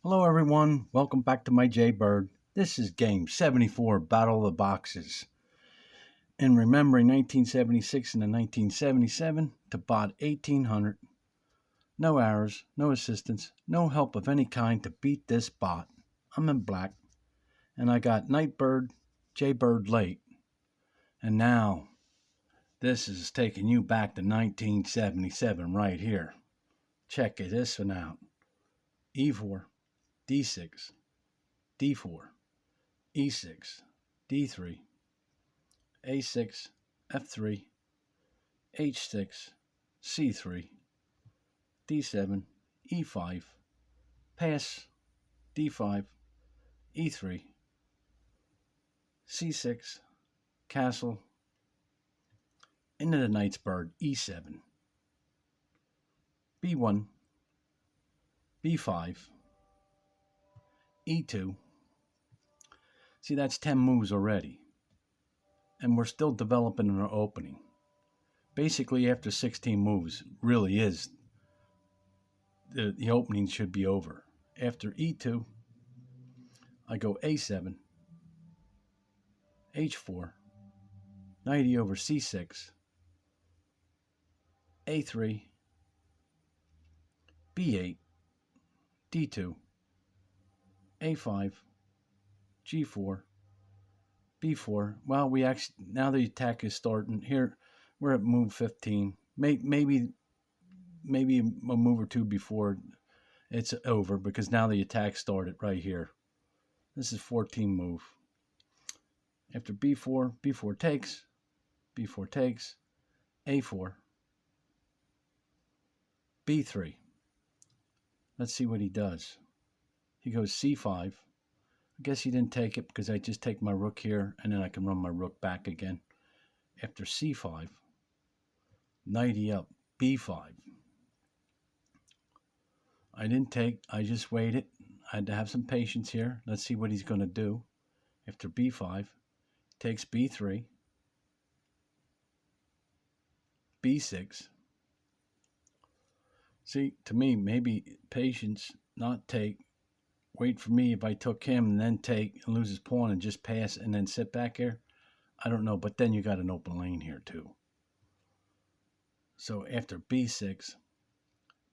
Hello, everyone. Welcome back to my Jaybird. This is game 74, Battle of the Boxes. And remembering 1976 and the 1977 to bot 1800. No arrows, no assistance, no help of any kind to beat this bot. I'm in black. And I got Nightbird, Jaybird late. And now, this is taking you back to 1977 right here. Check this one out. E4, D6, D4. E6, D3, A6, F3, H6, C3, D7, E5, pass, D5, E3, C6, castle, into the knight's bird, E7, B1, B5, E2. See, that's 10 moves already. And we're still developing our opening. Basically, after 16 moves, really is the opening should be over. After E2, I go A7, H4, knight E over C6, A3, B8, D2, A5, G4, B4. Well, we actually now the attack is starting here. We're at move 15. Maybe a move or two before it's over because now the attack started right here. This is 14 move. After B4, B4 takes, B4 takes, A4, B3. Let's see what he does. He goes C5. I guess he didn't take it because I just take my rook here and then I can run my rook back again. After C5, knight E up, B5. I didn't take, I just waited. I had to have some patience here. Let's see what he's going to do. After B5, takes B3, B6. See, to me, maybe patience, not take. Wait for me if I took him and then take and lose his pawn and just pass and then sit back here. I don't know, but then you got an open lane here too. So after B6,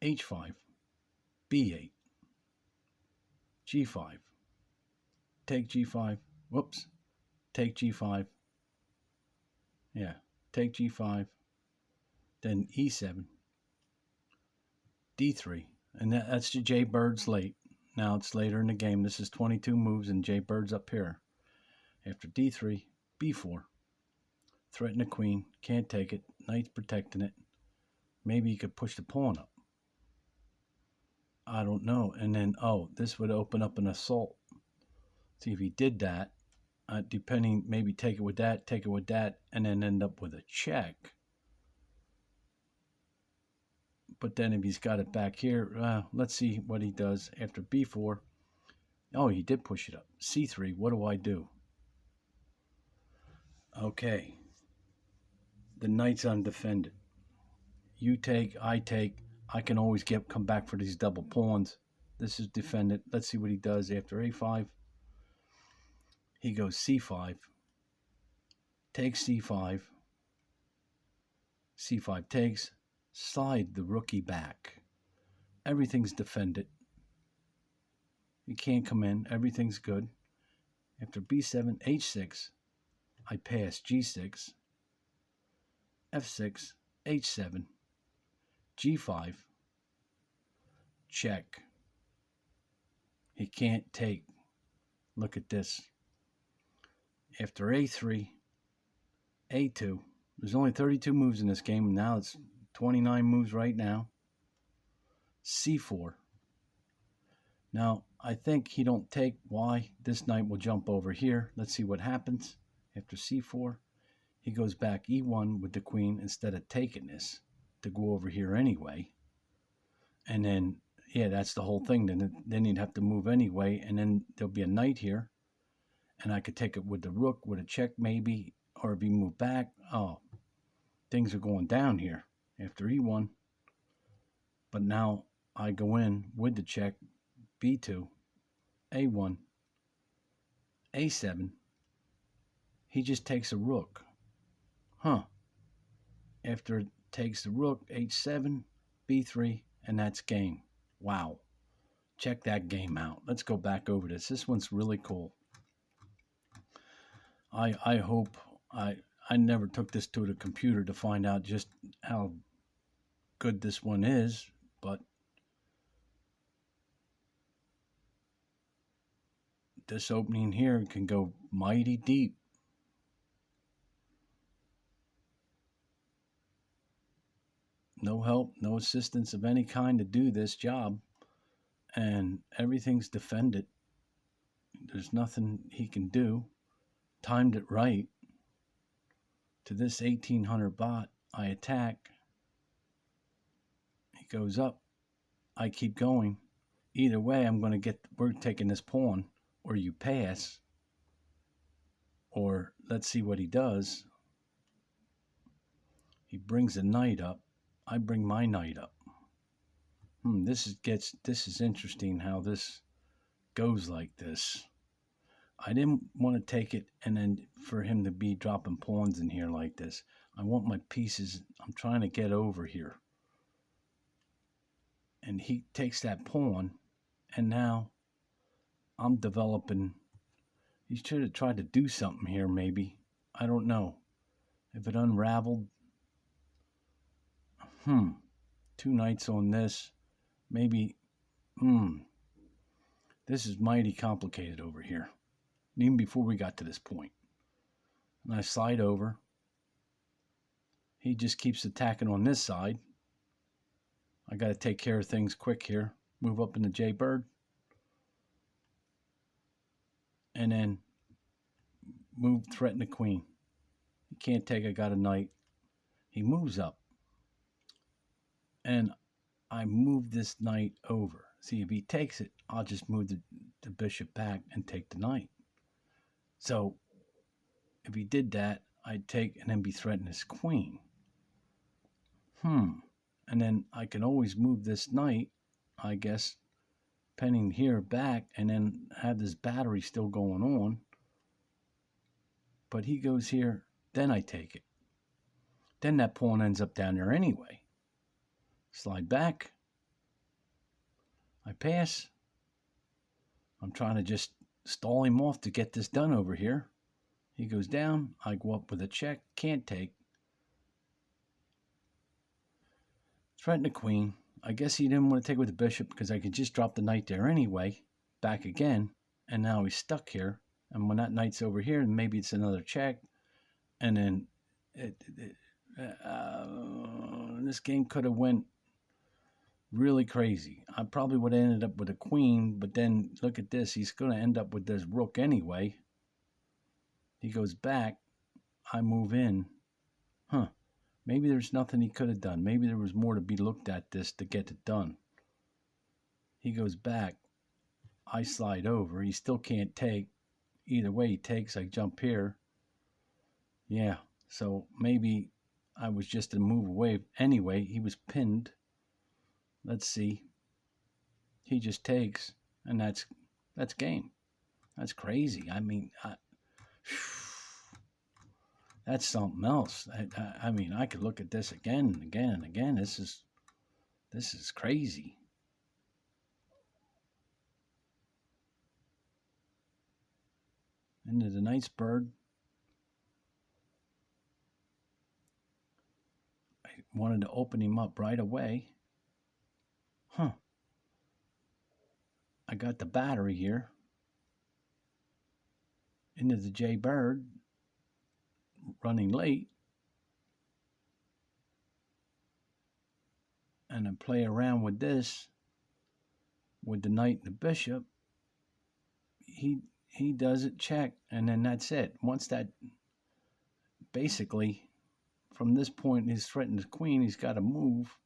H5, B8, G5, take G5, whoops, take G5, yeah, take G5, then E7, D3, and that's the Jaybird's late. Now it's later in the game. This is 22 moves and Jaybird's up here. After D3, B4, threaten the queen, can't take it, knight's protecting it. Maybe you could push the pawn up. I don't know. And then, this would open up an assault. See if he did that. Depending, maybe take it with that, and then end up with a check. But then if he's got it back here, let's see what he does after B4. Oh, he did push it up. C3, what do I do? Okay. The knight's undefended. You take, I take. I can always come back for these double pawns. This is defended. Let's see what he does after A5. He goes C5. Takes C5. C5 takes. Slide the rookie back. Everything's defended. He can't come in. Everything's good. After B7, H6. I pass G6. F6. H7. G5. Check. He can't take. Look at this. After A3, A2. There's only 32 moves in this game, and now it's 29 moves right now. C4. Now, I think he don't take. Why? This knight will jump over here. Let's see what happens. After C4, he goes back E1 with the queen instead of taking this to go over here anyway. And then, yeah, that's the whole thing. Then he'd have to move anyway, and then there'll be a knight here. And I could take it with the rook, with a check maybe, or if he moved back. Oh, things are going down here after E1. But now I go in with the check, B2, A1, A7. He just takes a rook. Huh. After it takes the rook, H7, B3, and that's game. Wow. Check that game out. Let's go back over this. This one's really cool. I hope I never took this to the computer to find out just how good this one is, but this opening here can go mighty deep. No help, no assistance of any kind to do this job, and everything's defended. There's nothing he can do. Timed it right. To this 1800 bot, I attack. He goes up. I keep going. Either way, we're taking this pawn, or you pass, or let's see what he does. He brings a knight up. I bring my knight up. This is interesting how this goes like this. I didn't want to take it and then for him to be dropping pawns in here like this. I want my pieces. I'm trying to get over here. And he takes that pawn, and now I'm developing. He should have tried to do something here, maybe. I don't know. If it unraveled. 2 knights on this. Maybe. This is mighty complicated over here. Even before we got to this point. And I slide over. He just keeps attacking on this side. I got to take care of things quick here. Move up into Jaybird. And then threaten the queen. He can't take, I got a knight. He moves up. And I move this knight over. See, if he takes it, I'll just move the bishop back and take the knight. So, if he did that, I'd take and then be threatening his queen. And then I can always move this knight, I guess, penning here back, and then have this battery still going on. But he goes here, then I take it. Then that pawn ends up down there anyway. Slide back. I pass. I'm trying to just stall him off to get this done over here. He goes down. I go up with a check. Can't take. Threaten the queen. I guess he didn't want to take with the bishop because I could just drop the knight there anyway. Back again. And now he's stuck here. And when that knight's over here, maybe it's another check. And then this game could have went really crazy. I probably would have ended up with a queen, but then look at this. He's going to end up with this rook anyway. He goes back. I move in. Maybe there's nothing he could have done. Maybe there was more to be looked at this to get it done. He goes back. I slide over. He still can't take. Either way he takes, I jump here. Yeah, so maybe I was just a move away. Anyway, he was pinned. Let's see. He just takes, and that's game. That's crazy. I mean, that's something else. I mean, I could look at this again and again and again. This is crazy. Into the nice bird. I wanted to open him up right away. I got the battery here. Into the Jaybird. Running late. And I play around with this. With the knight and the bishop. He does it, check, and then that's it. Once that, basically, from this point, he's threatened his queen, he's got to move.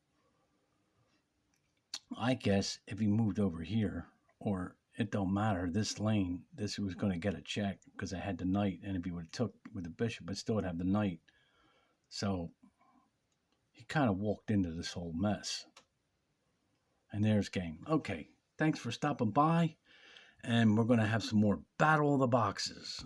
I guess if he moved over here, or it don't matter, this lane, this was going to get a check because I had the knight, and if he would have took with the bishop, I still would have the knight. So he kind of walked into this whole mess. And there's game. Okay, thanks for stopping by. and we're going to have some more Battle of the Boxes.